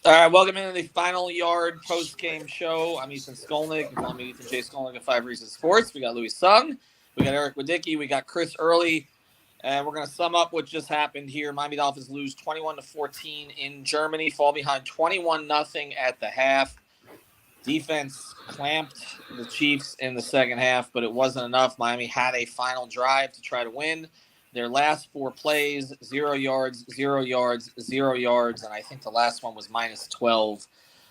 All right, welcome into the Final Yard post-game show. I'm Ethan Skolnick. You call me Ethan J. Skolnick of 5 Reasons Sports. We got Louis Sung. We got Eric Wadicki. We got Chris Early. And we're going to sum up what just happened here. Miami Dolphins lose 21-14 in Germany, fall behind 21-0 at the half. Defense clamped the Chiefs in the second half, but it wasn't enough. Miami had a final drive to try to win. Their last 4 plays, 0 yards, 0 yards, 0 yards, and I think the last one was minus 12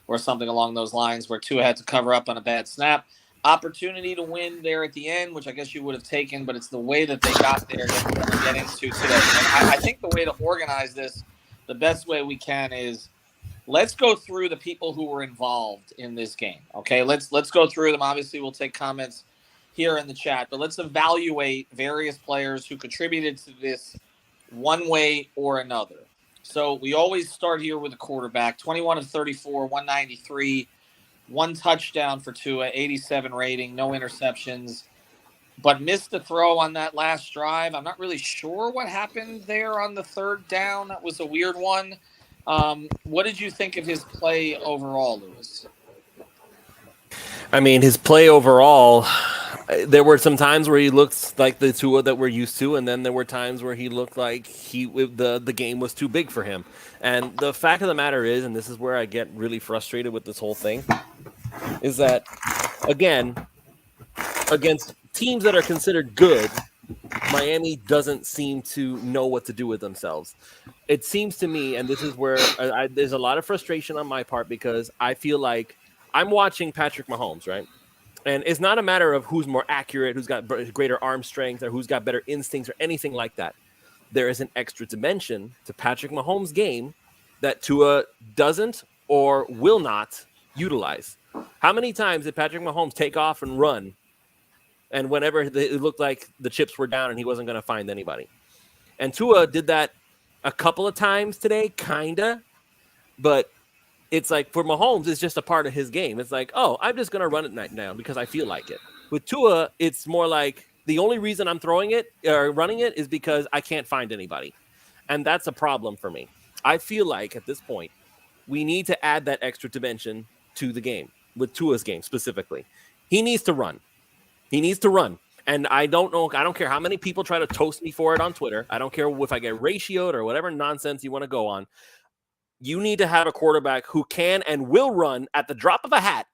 or something along those lines where Tua had to cover up on a bad snap. Opportunity to win there at the end, which I guess you would have taken, but it's the way that they got there that we're going to get into today. And I think the way to organize this, the best way we can is let's go through the people who were involved in this game. Okay, let's go through them. Obviously, we'll take comments here in the chat, but let's evaluate various players who contributed to this one way or another. So we always start here with the quarterback, 21 of 34, 193, 1 touchdown for Tua, 87 rating, no interceptions, but missed the throw on that last drive. I'm not really sure what happened there on the third down. That was a weird one. What did you think of his play overall, Louis? I mean, his play overall, there were some times where he looked like the Tua that we're used to, and then there were times where he looked like the game was too big for him. And the fact of the matter is, and this is where I get really frustrated with this whole thing, is that, again, against teams that are considered good, Miami doesn't seem to know what to do with themselves. It seems to me, and this is where there's a lot of frustration on my part, because I feel like I'm watching Patrick Mahomes, right? And it's not a matter of who's more accurate, who's got greater arm strength, or who's got better instincts, or anything like that. There is an extra dimension to Patrick Mahomes' game that Tua doesn't or will not utilize. How many times did Patrick Mahomes take off and run, and whenever it looked like the chips were down and he wasn't going to find anybody? And Tua did that a couple of times today, kind of, but it's like for Mahomes, it's just a part of his game. It's like, oh, I'm just going to run it now because I feel like it. With Tua, it's more like the only reason I'm throwing it or running it is because I can't find anybody. And that's a problem for me. I feel like at this point, we need to add that extra dimension to the game, with Tua's game specifically. He needs to run. He needs to run. And I don't know. I don't care how many people try to toast me for it on Twitter. I don't care if I get ratioed or whatever nonsense you want to go on. You need to have a quarterback who can and will run at the drop of a hat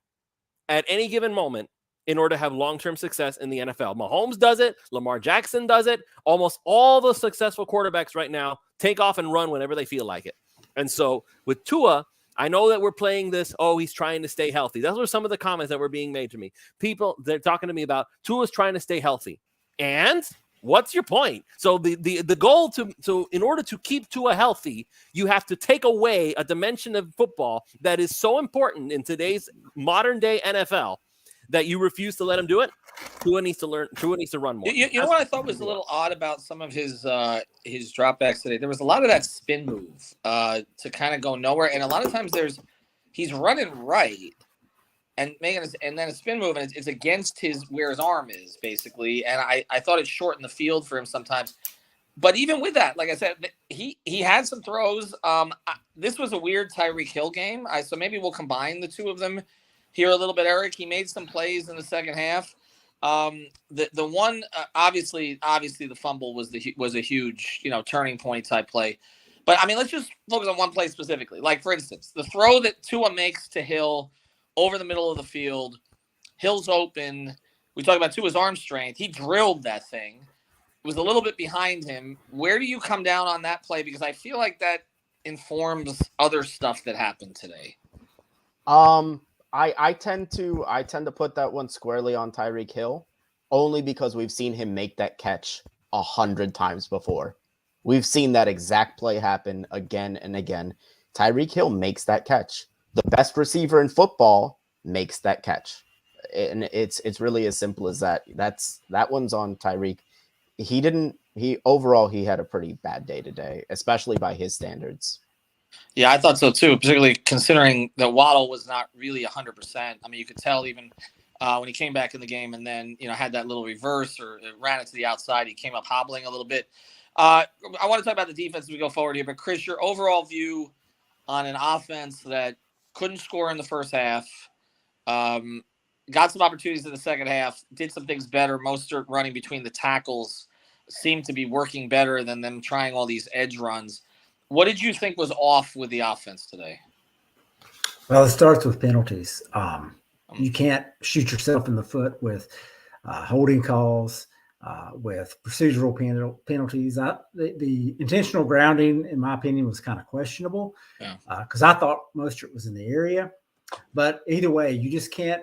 at any given moment in order to have long-term success in the NFL. Mahomes does it. Lamar Jackson does it. Almost all the successful quarterbacks right now take off and run whenever they feel like it. And so with Tua, I know that we're playing this, oh, he's trying to stay healthy. Those were some of the comments that were being made to me. People, they're talking to me about Tua's trying to stay healthy. And what's your point? So the goal to in order to keep Tua healthy, you have to take away a dimension of football that is so important in today's modern day NFL that you refuse to let him do it. Tua needs to learn. Tua needs to run more. You know what I thought was a little odd about some of his dropbacks today? There was a lot of that spin move to kind of go nowhere, and a lot of times he's running right and then a spin move, and it's against where his arm is basically. And I thought it shortened the field for him sometimes. But even with that, like I said, he had some throws. This was a weird Tyreek Hill game. So maybe we'll combine the two of them here a little bit, Eric. He made some plays in the second half. The one obviously the fumble was a huge turning point type play. But I mean, let's just focus on one play specifically. Like for instance, the throw that Tua makes to Hill over the middle of the field. Hill's open. We talk about Tua's arm strength. He drilled that thing. It was a little bit behind him. Where do you come down on that play? Because I feel like that informs other stuff that happened today. I tend to put that one squarely on Tyreek Hill, only because we've seen him make that catch 100 times before. We've seen that exact play happen again and again. Tyreek Hill makes that catch. The best receiver in football makes that catch. And it's really as simple as that. That one's on Tyreek. Overall he had a pretty bad day today, especially by his standards. Yeah, I thought so too, particularly considering that Waddle was not really 100%. I mean, you could tell even when he came back in the game and then, had that little reverse or ran it to the outside. He came up hobbling a little bit. I want to talk about the defense as we go forward here, but Chris, your overall view on an offense that couldn't score in the first half, got some opportunities in the second half, did some things better. Mostert running between the tackles seemed to be working better than them trying all these edge runs. What did you think was off with the offense today? Well, it starts with penalties. You can't shoot yourself in the foot with holding calls, with procedural penalties. The intentional grounding, in my opinion, was kind of questionable because I thought Mostert was in the area. But either way, you just can't,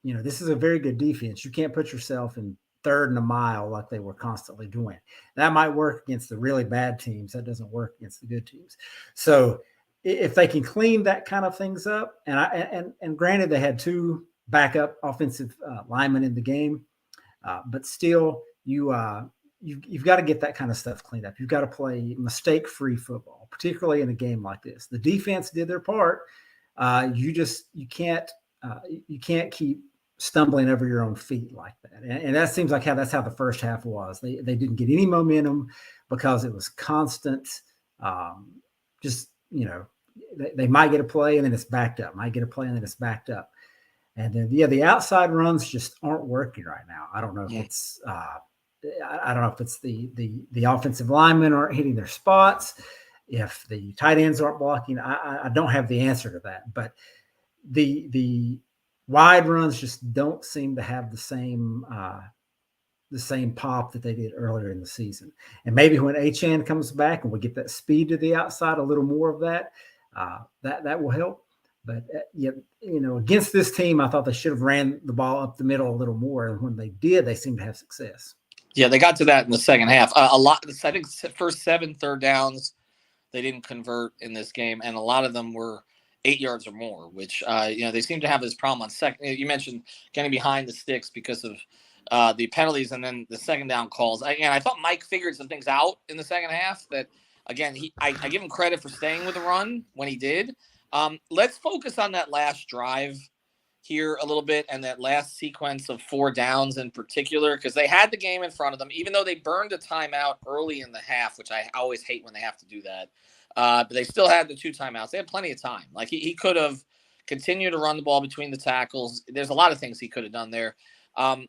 this is a very good defense. You can't put yourself in third and a mile like they were constantly doing. That might work against the really bad teams. That doesn't work against the good teams. So if they can clean that kind of things up, and granted they had two backup offensive linemen in the game, but still you've got to get that kind of stuff cleaned up. You've got to play mistake-free football, particularly in a game like this. The defense did their part. You can't keep stumbling over your own feet like that. And that seems like that's how the first half was. They didn't get any momentum because it was constant. They might get a play and then it's backed up. Might get a play and then it's backed up. And then the outside runs just aren't working right now. I don't know if it's the offensive linemen aren't hitting their spots, if the tight ends aren't blocking. I don't have the answer to that, but the wide runs just don't seem to have the same pop that they did earlier in the season. And maybe when Achane comes back and we get that speed to the outside, a little more of that, that will help. But against this team, I thought they should have ran the ball up the middle a little more. And when they did, they seemed to have success. Yeah, they got to that in the second half. A lot. I think first 7 third downs, they didn't convert in this game, and a lot of them were 8 yards or more, which they seem to have this problem on second. You mentioned getting behind the sticks because of the penalties and then the second down calls. I thought Mike figured some things out in the second half that, again, I give him credit for staying with the run when he did. Let's focus on that last drive here a little bit and that last sequence of 4 downs in particular, because they had the game in front of them, even though they burned a timeout early in the half, which I always hate when they have to do that. But they still had the 2 timeouts. They had plenty of time. Like he could have continued to run the ball between the tackles. There's a lot of things he could have done there. 4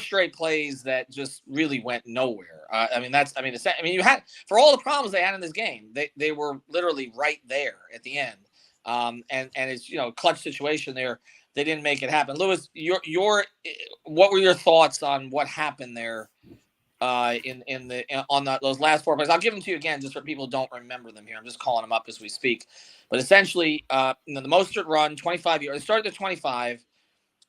straight plays that just really went nowhere. You had, for all the problems they had in this game, they were literally right there at the end. And it's clutch situation there. They didn't make it happen. Lewis, what were your thoughts on what happened there? Those last 4 plays. I'll give them to you again just for people who don't remember them here. I'm just calling them up as we speak. But essentially, the Mostert run, 25 yards. It started at 25,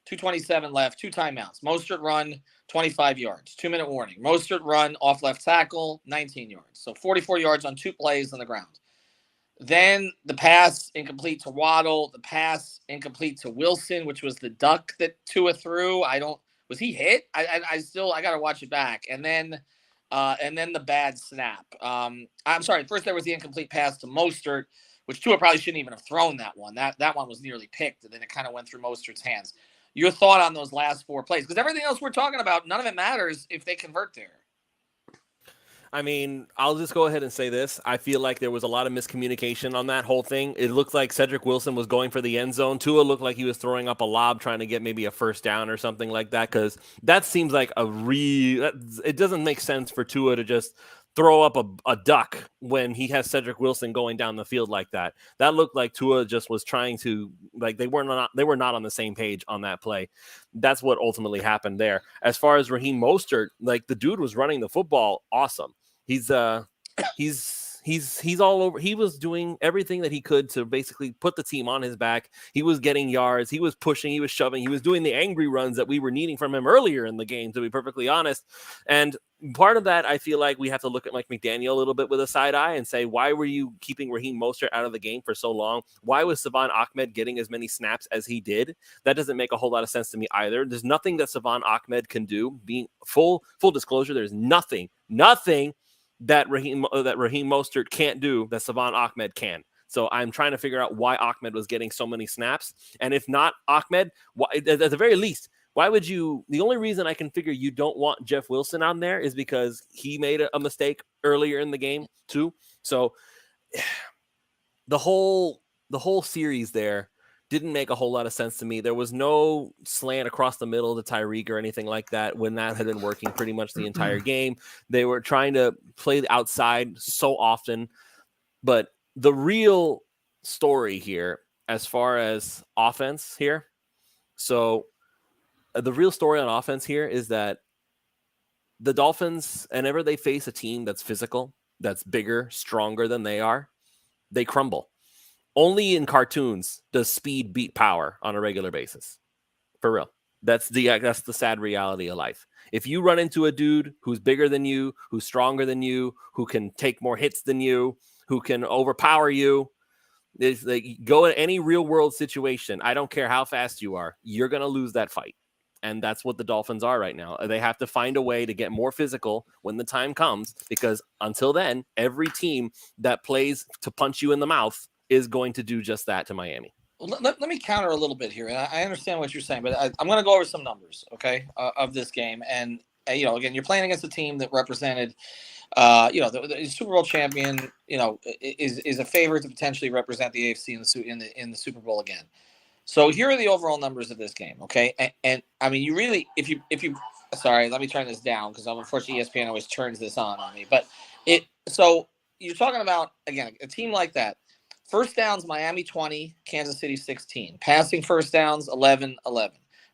2:27 left, 2 timeouts. Mostert run, 25 yards, 2-minute warning. Mostert run off left tackle, 19 yards. So 44 yards on 2 plays on the ground. Then the pass incomplete to Waddle, the pass incomplete to Wilson, which was the duck that Tua threw. Was he hit? I got to watch it back. And then the bad snap. I'm sorry. First there was the incomplete pass to Mostert, which Tua probably shouldn't even have thrown that one. That one was nearly picked, and then it kind of went through Mostert's hands. Your thought on those last 4 plays? Because everything else we're talking about, none of it matters if they convert there. I mean, I'll just go ahead and say this. I feel like there was a lot of miscommunication on that whole thing. It looked like Cedric Wilson was going for the end zone. Tua looked like he was throwing up a lob trying to get maybe a first down or something like that, because that seems like it doesn't make sense for Tua to just throw up a duck when he has Cedric Wilson going down the field like that. That looked like Tua just was trying to, like, they were not on the same page on that play. That's what ultimately happened there. As far as Raheem Mostert, like, the dude was running the football awesome. He's all over. He was doing everything that he could to basically put the team on his back. He was getting yards. He was pushing. He was shoving. He was doing the angry runs that we were needing from him earlier in the game, to be perfectly honest. And part of that, I feel like we have to look at Mike McDaniel a little bit with a side eye and say, why were you keeping Raheem Mostert out of the game for so long? Why was Savon Ahmed getting as many snaps as he did? That doesn't make a whole lot of sense to me either. There's nothing that Savon Ahmed can do. Being full disclosure, there's nothing that Raheem Mostert can't do that Savon Ahmed can. So I'm trying to figure out why Ahmed was getting so many snaps. And if not Ahmed, at the very least, why would you? The only reason I can figure you don't want Jeff Wilson on there is because he made a mistake earlier in the game too. So the whole series there didn't make a whole lot of sense to me. There was no slant across the middle to Tyreek or anything like that when that had been working pretty much the entire game. They were trying to play the outside so often. But the real story here, as far as offense here, so the real story on offense here is that the Dolphins, whenever they face a team that's physical, that's bigger, stronger than they are, they crumble. Only in cartoons does speed beat power on a regular basis. For real. That's the sad reality of life. If you run into a dude who's bigger than you, who's stronger than you, who can take more hits than you, who can overpower you, is like, go in any real world situation. I don't care how fast you are, you're going to lose that fight. And that's what the Dolphins are right now. They have to find a way to get more physical when the time comes, because until then, every team that plays to punch you in the mouth is going to do just that to Miami. Let me counter a little bit here. And I understand what you're saying, but I'm going to go over some numbers, okay, of this game. And, again, you're playing against a team that represented, the Super Bowl champion, is a favorite to potentially represent the AFC in the Super Bowl again. So here are the overall numbers of this game, okay? And I mean, you really, if you, sorry, let me turn this down because unfortunately ESPN always turns this on me. But so you're talking about, again, a team like that. First downs, Miami 20, Kansas City 16. Passing first downs, 11.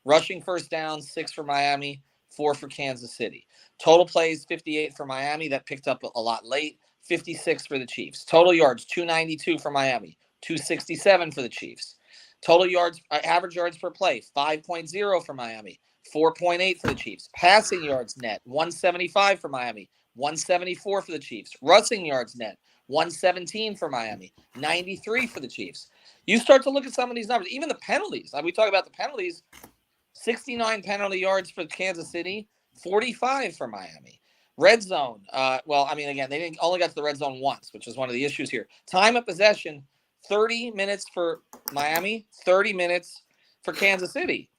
Rushing first downs, 6 for Miami, 4 for Kansas City. Total plays, 58 for Miami. That picked up a lot late. 56 for the Chiefs. Total yards, 292 for Miami, 267 for the Chiefs. Total yards, average yards per play, 5.0 for Miami, 4.8 for the Chiefs. Passing yards net, 175 for Miami, 174 for the Chiefs. Rushing yards net, 117 for Miami, 93 for the Chiefs. You start to look at some of these numbers, even the penalties. We talk about the penalties, 69 penalty yards for Kansas City, 45 for Miami. Red zone, again, they only got to the red zone once, which is one of the issues here. Time of possession, 30 minutes for Miami, 30 minutes for Kansas City.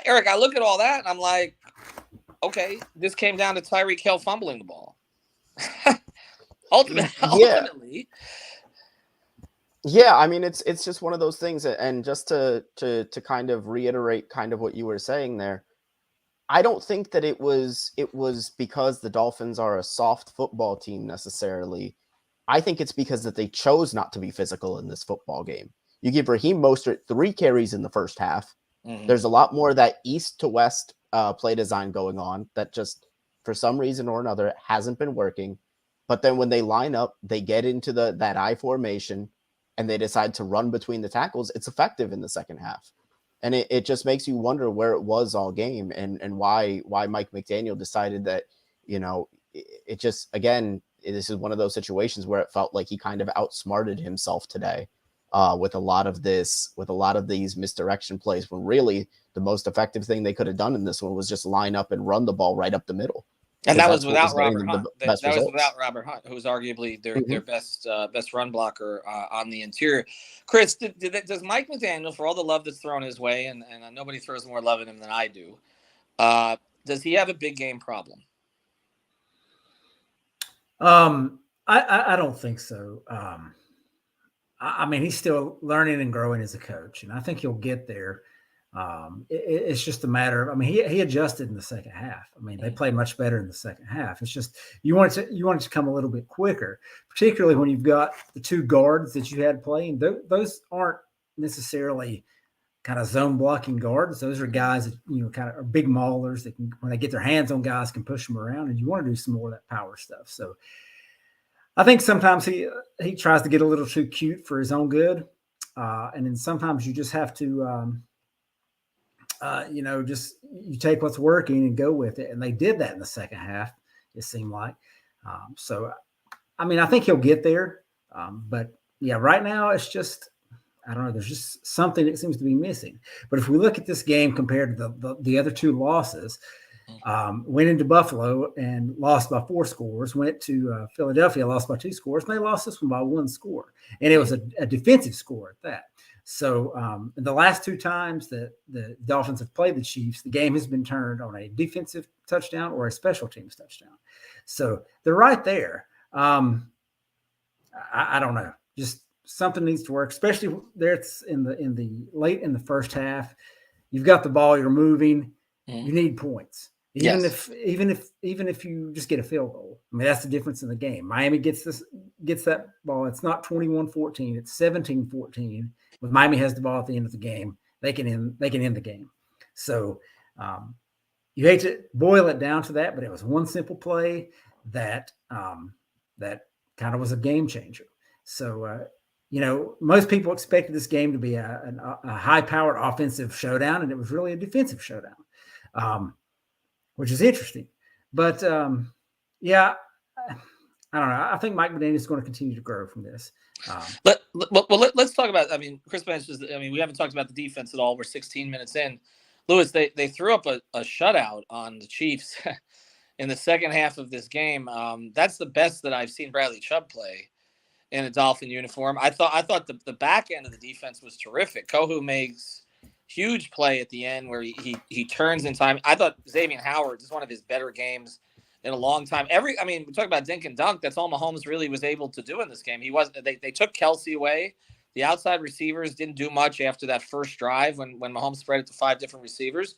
Eric, I look at all that, and I'm like, okay, this came down to Tyreek Hill fumbling the ball. Ultimately. Yeah, I mean, it's just one of those things, and just to kind of reiterate kind of what you were saying there, I don't think that it was because the Dolphins are a soft football team necessarily. I think it's because that they chose not to be physical in this football game. You give Raheem Mostert 3 carries in the first half. Mm-hmm. There's a lot more of that east to west play design going on that just, for some reason or another, hasn't been working. But then when they line up, they get into that I formation, and they decide to run between the tackles. It's effective in the second half. And it just makes you wonder where it was all game and why Mike McDaniel decided that, it just, again, this is one of those situations where it felt like he kind of outsmarted himself today with a lot of these misdirection plays, when really the most effective thing they could have done in this one was just line up and run the ball right up the middle. And that was without Robert Hunt. That was without Robert Hunt, who's arguably their best run blocker on the interior. Chris, does Mike McDaniel, for all the love that's thrown his way, and nobody throws more love at him than I do, does he have a big game problem? I don't think so. I mean, he's still learning and growing as a coach, and I think he'll get there. It's just a matter of, he adjusted in the second half. They played much better in the second half. It's just you want it to come a little bit quicker, particularly when you've got the 2 guards that you had playing. Those aren't necessarily kind of zone blocking guards. Those are guys that kind of are big maulers that can, when they get their hands on guys, can push them around, and you want to do some more of that power stuff. So I think sometimes he tries to get a little too cute for his own good, and then sometimes you just have to. You take what's working and go with it. And they did that in the second half, it seemed like. I think he'll get there. But yeah, right now it's just, I don't know, there's just something that seems to be missing. But if we look at this game compared to the other 2 losses, went into Buffalo and lost by 4 scores, went to Philadelphia, lost by 2 scores, and they lost this one by 1 score. And it was a defensive score at that. So the last 2 times that the Dolphins have played the Chiefs, the game has been turned on a defensive touchdown or a special teams touchdown. So they're right there. I don't know. Just something needs to work, especially there. It's in the late in the first half. You've got the ball, you're moving, you need points. Even if you just get a field goal. I mean, that's the difference in the game. Miami gets that ball. It's not 21-14, it's 17-14. When Miami has the ball at the end of the game, they can end the game. So you hate to boil it down to that, but it was one simple play that that kind of was a game changer. So most people expected this game to be a high-powered offensive showdown, and it was really a defensive showdown, which is interesting. But, yeah, I don't know. I think Mike McDaniel is going to continue to grow from this. Let's talk about, Chris mentions, we haven't talked about the defense at all. We're 16 minutes in. Lewis, they threw up a shutout on the Chiefs in the second half of this game. That's the best that I've seen Bradley Chubb play in a Dolphin uniform. I thought the back end of the defense was terrific. Kohu makes huge play at the end where he turns in time. I thought Xavier Howard is one of his better games in a long time. We talk about dink and dunk. That's all Mahomes really was able to do in this game. They took Kelsey away. The outside receivers didn't do much after that first drive when Mahomes spread it to 5 different receivers.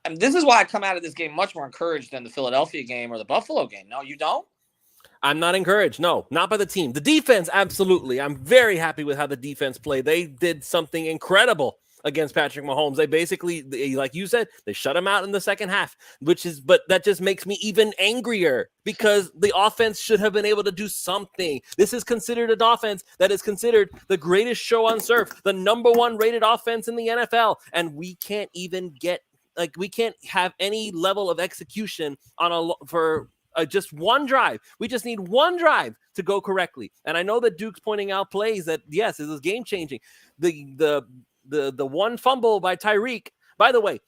And this is why I come out of this game much more encouraged than the Philadelphia game or the Buffalo game. No, you don't? I'm not encouraged. No, not by the team. The defense, absolutely. I'm very happy with how the defense played. They did something incredible against Patrick Mahomes. They basically, like you said, they shut him out in the second half, but that just makes me even angrier because the offense should have been able to do something. This is considered an offense that is considered the greatest show on turf, the number 1 rated offense in the NFL. And we can't even we can't have any level of execution for just one drive. We just need one drive to go correctly. And I know that Duke's pointing out plays that, yes, this is game changing. The one fumble by Tyreek, by the way,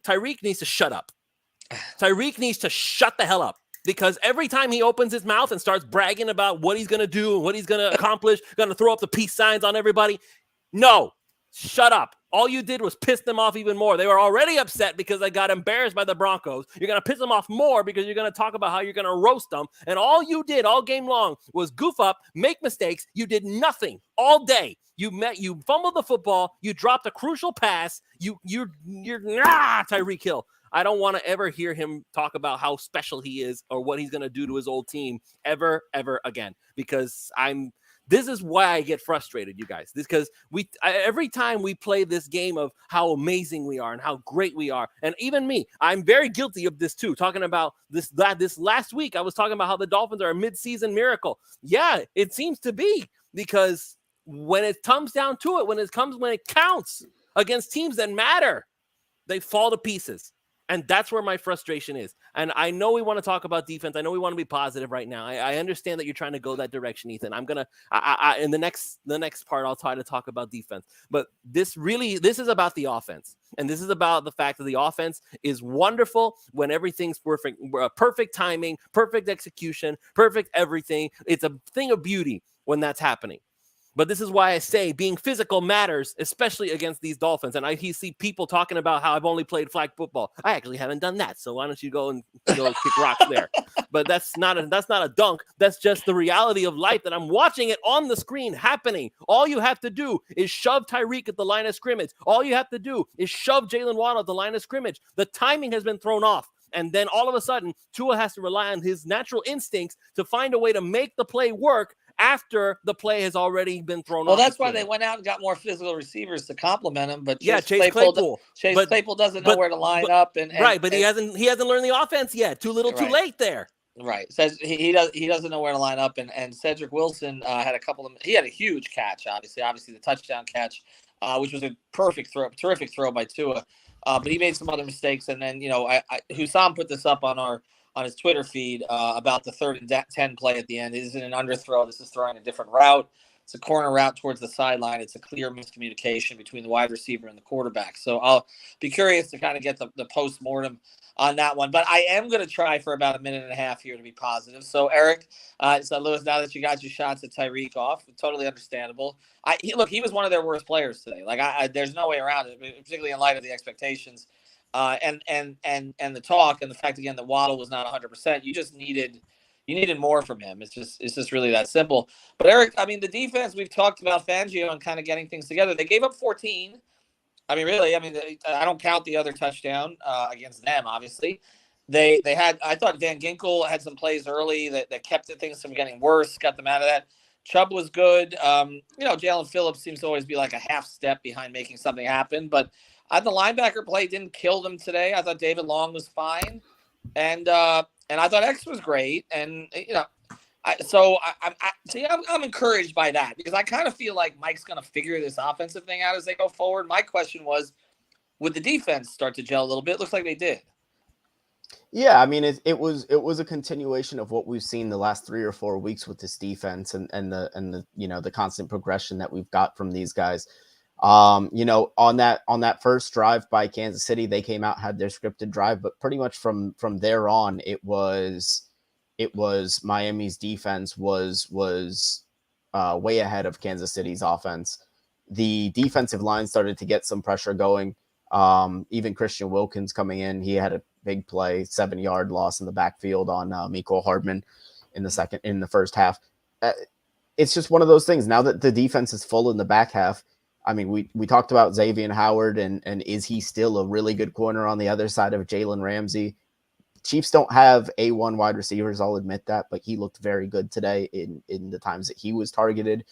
Tyreek needs to shut up. Tyreek needs to shut the hell up because every time he opens his mouth and starts bragging about what he's going to do and what he's going to accomplish, going to throw up the peace signs on everybody. No, shut up. All you did was piss them off even more. They were already upset because they got embarrassed by the Broncos. You're going to piss them off more because you're going to talk about how you're going to roast them. And all you did all game long was goof up, make mistakes. You did nothing all day. You fumbled the football. You dropped a crucial pass. You're Tyreek Hill. I don't want to ever hear him talk about how special he is or what he's going to do to his old team ever again, because this is why I get frustrated, you guys. Because every time we play this game of how amazing we are and how great we are, and even me, I'm very guilty of this too. Talking about this last week, I was talking about how the Dolphins are a midseason miracle. Yeah, it seems to be, because when it comes down to it, when it counts against teams that matter, they fall to pieces. And that's where my frustration is. And I know we want to talk about defense. I know we want to be positive right now. I understand that you're trying to go that direction, Ethan. I'm going to, in the next part, I'll try to talk about defense. But this is about the offense. And this is about the fact that the offense is wonderful when everything's perfect, perfect timing, perfect execution, perfect everything. It's a thing of beauty when that's happening. But this is why I say being physical matters, especially against these Dolphins. And I see people talking about how I've only played flag football. I actually haven't done that. So why don't you go and kick rocks there? But that's not a dunk. That's just the reality of life that I'm watching it on the screen happening. All you have to do is shove Tyreek at the line of scrimmage. All you have to do is shove Jalen Waddle at the line of scrimmage. The timing has been thrown off. And then all of a sudden, Tua has to rely on his natural instincts to find a way to make the play work after the play has already been thrown off. Well, that's why they went out and got more physical receivers to complement him. But Chase Claypool. Claypool doesn't know where to line up, and he hasn't learned the offense yet. Too little, too late there. Right. Says he doesn't know where to line up, and Cedric Wilson had a huge catch, obviously the touchdown catch, which was a terrific throw by Tua. But he made some other mistakes, and then Hussam put this up on his Twitter feed about the 3rd and 10 play at the end. It isn't an underthrow. This is throwing a different route. It's a corner route towards the sideline. It's a clear miscommunication between the wide receiver and the quarterback. So I'll be curious to kind of get the post-mortem on that one. But I am going to try for about a minute and a half here to be positive. So, Eric, Lewis, now that you got your shots at Tyreek off, totally understandable. He was one of their worst players today. There's no way around it, particularly in light of the expectations. And the talk and the fact, again, that Waddle was not 100%. You You needed more from him. It's just really that simple. But Eric, I mean, the defense, we've talked about Fangio and kind of getting things together. They gave up 14. I mean, really, I don't count the other touchdown against them, obviously. They had, I thought Van Ginkel had some plays early that kept things from getting worse, got them out of that. Chubb was good. Jalen Phillips seems to always be like a half step behind making something happen. But the linebacker play didn't kill them today. I thought David Long was fine. And I thought X was great. And, I'm encouraged by that because I kind of feel like Mike's going to figure this offensive thing out as they go forward. My question was, would the defense start to gel a little bit? Looks like they did. Yeah, I mean, it was a continuation of what we've seen the last 3 or 4 weeks with this defense and the constant progression that we've got from these guys. On that first drive by Kansas City, they came out, had their scripted drive, but pretty much from there on, it was Miami's defense was way ahead of Kansas City's offense. The defensive line started to get some pressure going. Even Christian Wilkins coming in, he had a big play, 7-yard loss in the backfield on Mecole Hardman in the first half. It's just one of those things. Now that the defense is full in the back half, I mean, we talked about Xavier Howard and is he still a really good corner on the other side of Jalen Ramsey? Chiefs don't have A1 wide receivers, I'll admit that, but he looked very good today in the times that he was targeted.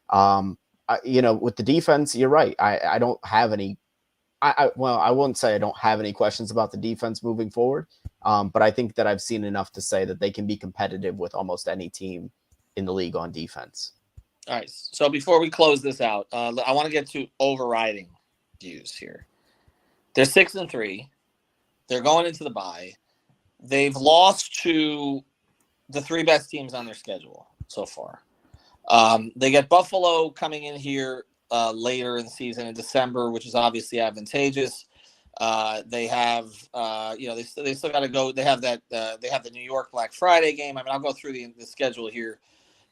With the defense, you're right. I don't have any. I won't say I don't have any questions about the defense moving forward, but I think that I've seen enough to say that they can be competitive with almost any team in the league on defense. All right. So before we close this out, I want to get to overriding views here. They're 6-3. They're going into the bye. They've lost to the 3 best teams on their schedule so far. They get Buffalo coming in here later in the season in December, which is obviously advantageous. They have, they still got to go. They have that. They have the New York Black Friday game. I mean, I'll go through the schedule here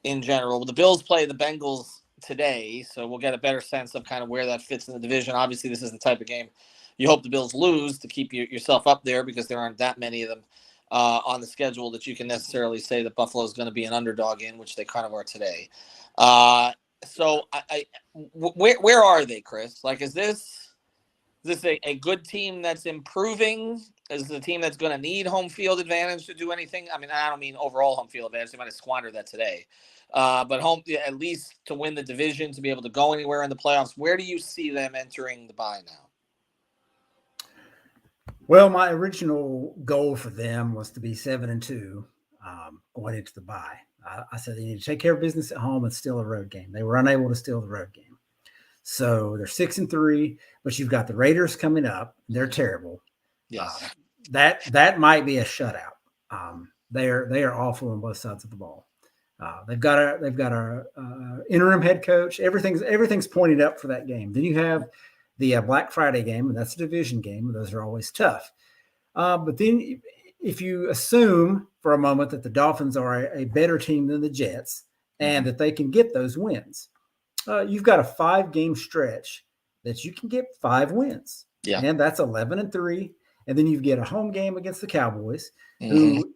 in general. The Bills play the Bengals today, so we'll get a better sense of kind of where that fits in the division. Obviously, this is the type of game you hope the Bills lose to keep yourself up there because there aren't that many of them on the schedule that you can necessarily say that Buffalo is going to be an underdog in, which they kind of are today. So where are they, Chris? Like, is this a good team that's improving? Is this a team that's going to need home field advantage to do anything? I mean, I don't mean overall home field advantage. They might have squandered that today. But home, at least to win the division, to be able to go anywhere in the playoffs. Where do you see them entering the bye now? Well, my original goal for them was to be 7-2 going into the bye. I said they need to take care of business at home and steal a road game. They were unable to steal the road game. So they're 6-3, but you've got the Raiders coming up. They're terrible. Yes. That might be a shutout. They are awful on both sides of the ball. They've got a interim head coach. Everything's pointed up for that game. Then you have the Black Friday game, and that's a division game. Those are always tough. But then if you assume for a moment that the Dolphins are a better team than the Jets and that they can get those wins, you've got a 5-game stretch that you can get 5 wins. Yeah. And that's 11-3. And then you get a home game against the Cowboys, who,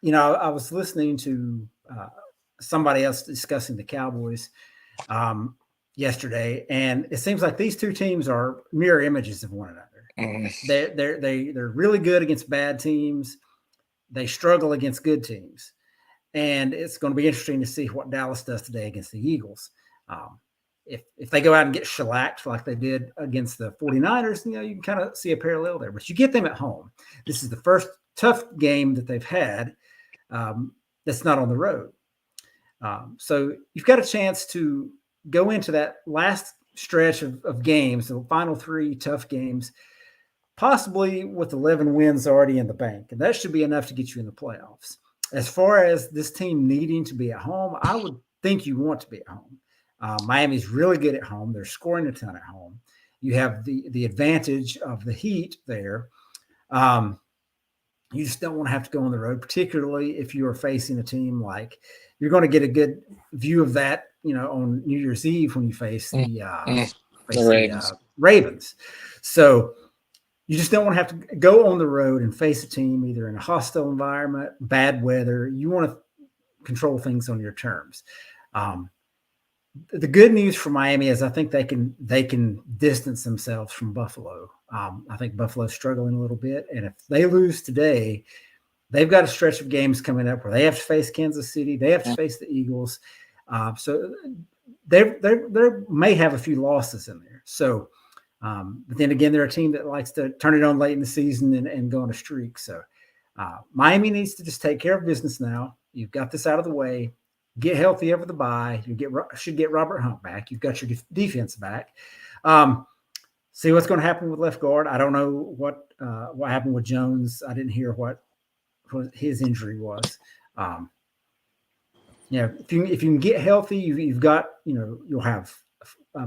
I was listening to somebody else discussing the Cowboys yesterday, and it seems like these two teams are mirror images of one another. They're really good against bad teams. They struggle against good teams, and it's going to be interesting to see what Dallas does today against the Eagles. If they go out and get shellacked like they did against the 49ers, you can kind of see a parallel there. But you get them at home. This is the first tough game that they've had that's not on the road. So you've got a chance to go into that last stretch of games, the final 3 tough games, possibly with 11 wins already in the bank. And that should be enough to get you in the playoffs. As far as this team needing to be at home, I would think you want to be at home. Miami's really good at home. They're scoring a ton at home. You have the advantage of the heat there. You just don't want to have to go on the road, particularly if you are facing a team like you're going to get a good view of that, on New Year's Eve when you face the Ravens. So you just don't want to have to go on the road and face a team either in a hostile environment, bad weather. You want to control things on your terms. The good news for Miami is I think they can distance themselves from Buffalo. I think Buffalo's struggling a little bit, and if they lose today, they've got a stretch of games coming up where they have to face Kansas City, they have to face the Eagles, so they may have a few losses in there. So, but then again, they're a team that likes to turn it on late in the season and go on a streak. So, Miami needs to just take care of business now. You've got this out of the way. Get healthy over the bye. Should get Robert Hunt back. You've got your defense back. See what's going to happen with left guard. I don't know what happened with Jones. I didn't hear what his injury was. If you can get healthy, you've got you'll have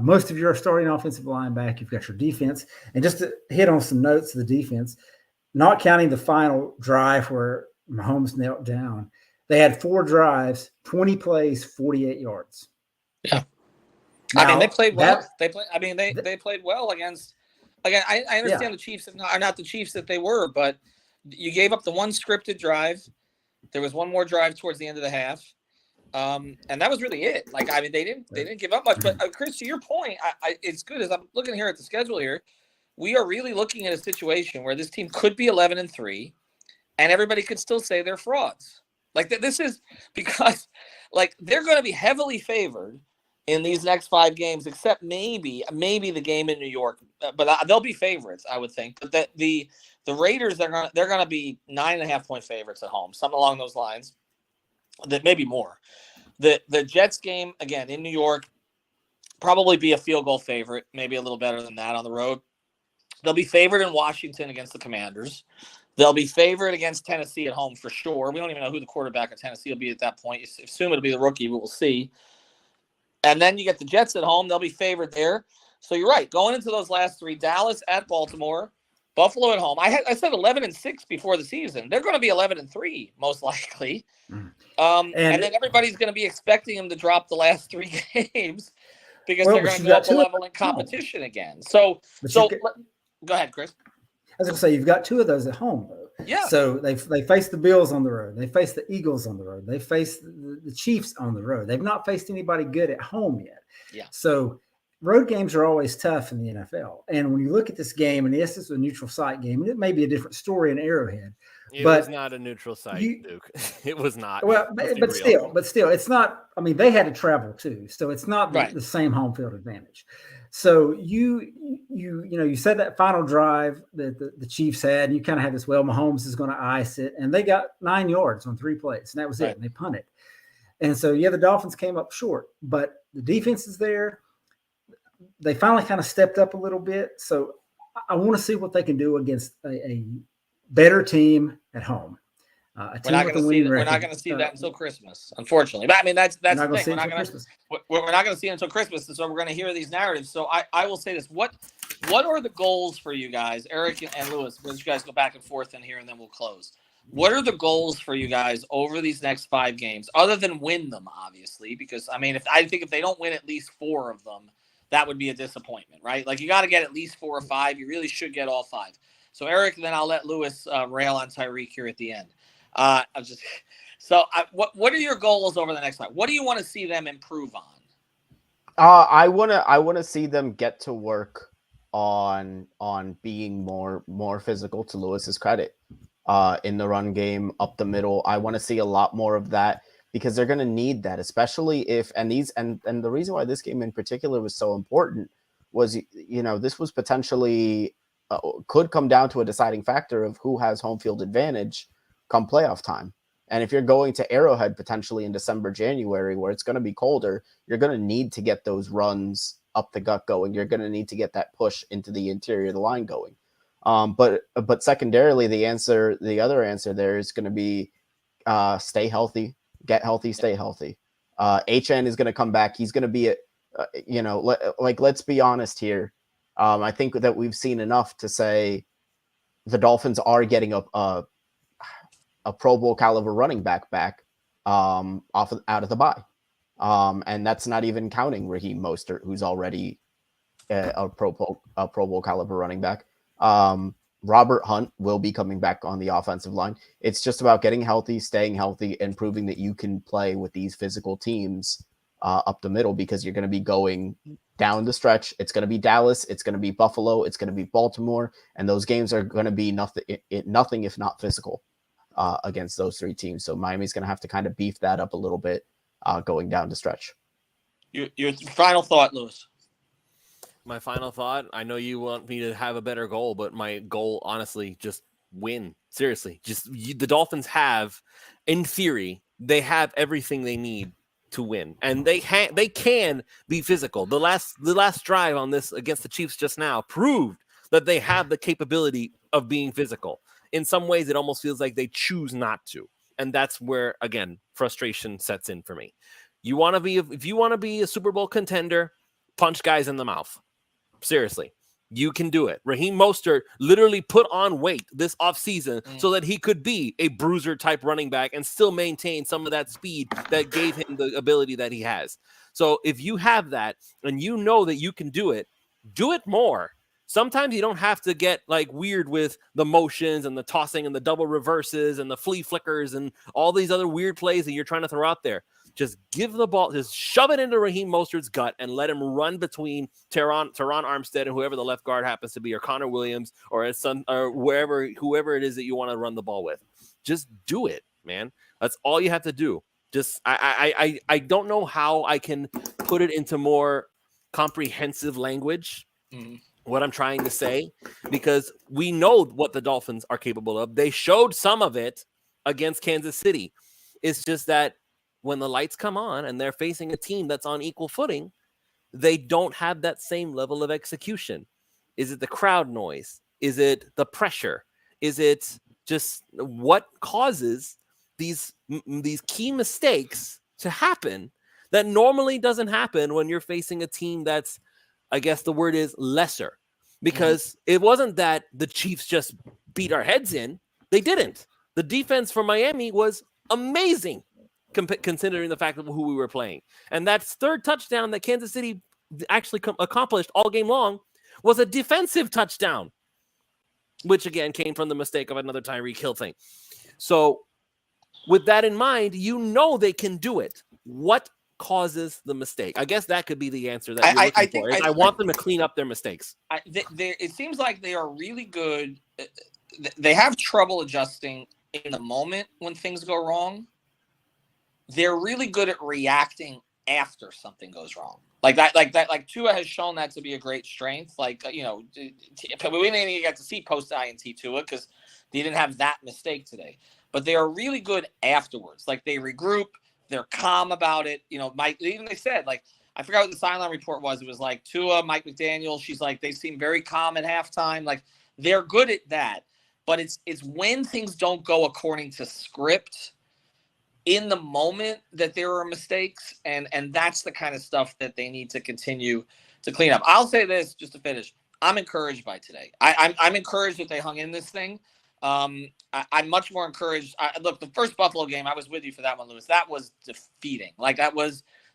most of your starting offensive line back. You've got your defense, and just to hit on some notes of the defense, not counting the final drive where Mahomes knelt down. They had 4 drives, 20 plays, 48 yards. Yeah. Now, I mean, they played well. They played well against. Again, I understand the Chiefs are not the Chiefs that they were, but you gave up the one scripted drive. There was one more drive towards the end of the half, and that was really it. Like, I mean, they didn't give up much. But Chris, to your point, it's good as I'm looking here at the schedule here. We are really looking at a situation where this team could be 11-3, and everybody could still say they're frauds. Like, this is because, like, they're going to be heavily favored in these next 5 games, except maybe the game in New York. But they'll be favorites, I would think. But the Raiders, they're going to be 9.5-point favorites at home, something along those lines. That maybe more. The Jets game again in New York, probably be a field goal favorite, maybe a little better than that on the road. They'll be favored in Washington against the Commanders. They'll be favored against Tennessee at home for sure. We don't even know who the quarterback of Tennessee will be at that point. You assume it'll be the rookie, but we'll see. And then you get the Jets at home. They'll be favored there. So you're right. Going into those last 3, Dallas at Baltimore, Buffalo at home. I said 11-6 before the season. They're going to be 11-3 most likely. And then everybody's going to be expecting them to drop the last 3 games because they're going to go up a level in competition again. So go ahead, Chris. I was going to say, you've got 2 of those at home, though. Yeah. So they face the Bills on the road. They face the Eagles on the road. They face the Chiefs on the road. They've not faced anybody good at home yet. Yeah. So road games are always tough in the NFL. And when you look at this game, and yes, it's a neutral site game, and it may be a different story in Arrowhead. It was not a neutral site, Duke. It was not. Well, but still, it's not. I mean, they had to travel too, so it's not the same home field advantage. So you said that final drive that the Chiefs had, and you kind of had this. Well, Mahomes is going to ice it, and they got 9 yards on 3 plays, and that was it. And they punted, and so the Dolphins came up short, but the defense is there. They finally kind of stepped up a little bit, so I want to see what they can do against a better team at home. We're not going to see that until Christmas, unfortunately. But I mean, that's the thing. We're not going to see it until Christmas, and so we're going to hear these narratives. So I will say this: what are the goals for you guys, Eric and Lewis? We'll let you guys go back and forth in here, and then we'll close. What are the goals for you guys over these next 5 games, other than win them, obviously? Because I mean, if they don't win at least 4 of them, that would be a disappointment, right? Like, you got to get at least 4 or 5. You really should get all 5. So Eric, then I'll let Lewis rail on Tyreek here at the end. What are your goals over the next time? What do you want to see them improve on? I want to see them get to work on being more physical, to Lewis's credit, in the run game up the middle. I want to see a lot more of that, because they're going to need that, especially if and the reason why this game in particular was so important was, this was potentially could come down to a deciding factor of who has home field advantage come playoff time. And if you're going to Arrowhead potentially in December, January, where it's going to be colder, you're going to need to get those runs up the gut going. You're going to need to get that push into the interior of the line going. But secondarily, the other answer there is going to be stay healthy, get healthy, stay healthy. HN is going to come back. He's going to be let's be honest here. I think that we've seen enough to say the Dolphins are getting a Pro Bowl caliber running back out of the bye. And that's not even counting Raheem Mostert, who's already a Pro Bowl caliber running back. Robert Hunt will be coming back on the offensive line. It's just about getting healthy, staying healthy, and proving that you can play with these physical teams up the middle, because you're going to be going down the stretch. It's going to be Dallas. It's going to be Buffalo. It's going to be Baltimore. And those games are going to be nothing if not physical against those three teams. So Miami's going to have to kind of beef that up a little bit going down the stretch. Your final thought, Lewis. My final thought, I know you want me to have a better goal, but my goal, honestly, just win. Seriously, the Dolphins have, in theory, they have everything they need to win, and they can be physical. The last drive on this against the Chiefs just now proved that they have the capability of being physical. In some ways, it almost feels like they choose not to, and that's where, again, frustration sets in for me. If you want to be a Super Bowl contender, punch guys in the mouth. Seriously, you can do it. Raheem Mostert literally put on weight this offseason so that he could be a bruiser type running back and still maintain some of that speed that gave him the ability that he has. So if you have that and you know that you can do it more. Sometimes you don't have to get like weird with the motions and the tossing and the double reverses and the flea flickers and all these other weird plays that you're trying to throw out there. Just give the ball, just shove it into Raheem Mostert's gut and let him run between Teron Armstead and whoever the left guard happens to be, or Connor Williams, or his son, or whoever it is that you want to run the ball with. Just do it, man. That's all you have to do. Just I don't know how I can put it into more comprehensive language. What I'm trying to say, because we know what the Dolphins are capable of. They showed some of it against Kansas City. It's just that when the lights come on and they're facing a team that's on equal footing, they don't have that same level of execution. Is it the crowd noise? Is it the pressure? Is it just what causes these key mistakes to happen that normally doesn't happen when you're facing a team that's, I guess the word is, lesser? Because it wasn't that the Chiefs just beat our heads in. They didn't. The defense for Miami was amazing, considering the fact of who we were playing. And that third touchdown that Kansas City actually accomplished all game long was a defensive touchdown, which again came from the mistake of another Tyreek Hill thing. So with that in mind, you know they can do it. What causes the mistake? I guess that could be the answer that you're looking for. I want them to clean up their mistakes. It seems like they are really good. They have trouble adjusting in the moment when things go wrong. They're really good at reacting after something goes wrong. Like Tua has shown that to be a great strength. We didn't get to see post-INT Tua because they didn't have that mistake today. But they are really good afterwards. Like, they regroup. They're calm about it. They said, like, I forgot what the sideline report was. It was like Tua, Mike McDaniel. She's like, they seem very calm at halftime. Like, they're good at that. But it's when things don't go according to script in the moment that there are mistakes, and that's the kind of stuff that they need to continue to clean up. I'll say this just to finish. I'm encouraged by today. I'm encouraged that they hung in this thing. I'm much more encouraged. Look, the first Buffalo game, I was with you for that one, Lewis. That was defeating.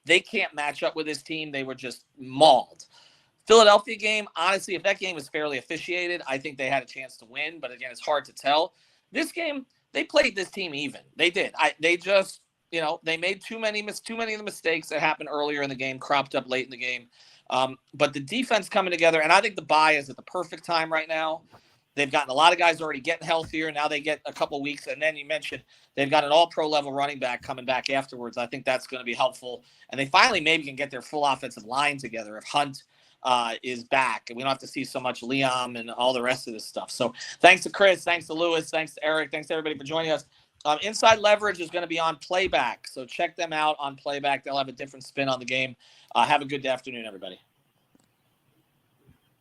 They can't match up with this team. They were just mauled. Philadelphia game, honestly, if that game was fairly officiated, I think they had a chance to win. But again, it's hard to tell. This game, they played this team even. They did. They just, they made too many of the mistakes that happened earlier in the game, cropped up late in the game. But the defense coming together, and I think the bye is at the perfect time right now. They've gotten a lot of guys already getting healthier. Now they get a couple weeks. And then you mentioned they've got an all-pro level running back coming back afterwards. I think that's going to be helpful. And they finally maybe can get their full offensive line together if Hunt is back. And we don't have to see so much Liam and all the rest of this stuff. So thanks to Chris. Thanks to Lewis. Thanks to Eric. Thanks to everybody for joining us. Inside Leverage is going to be on Playback. So check them out on Playback. They'll have a different spin on the game. Have a good afternoon, everybody.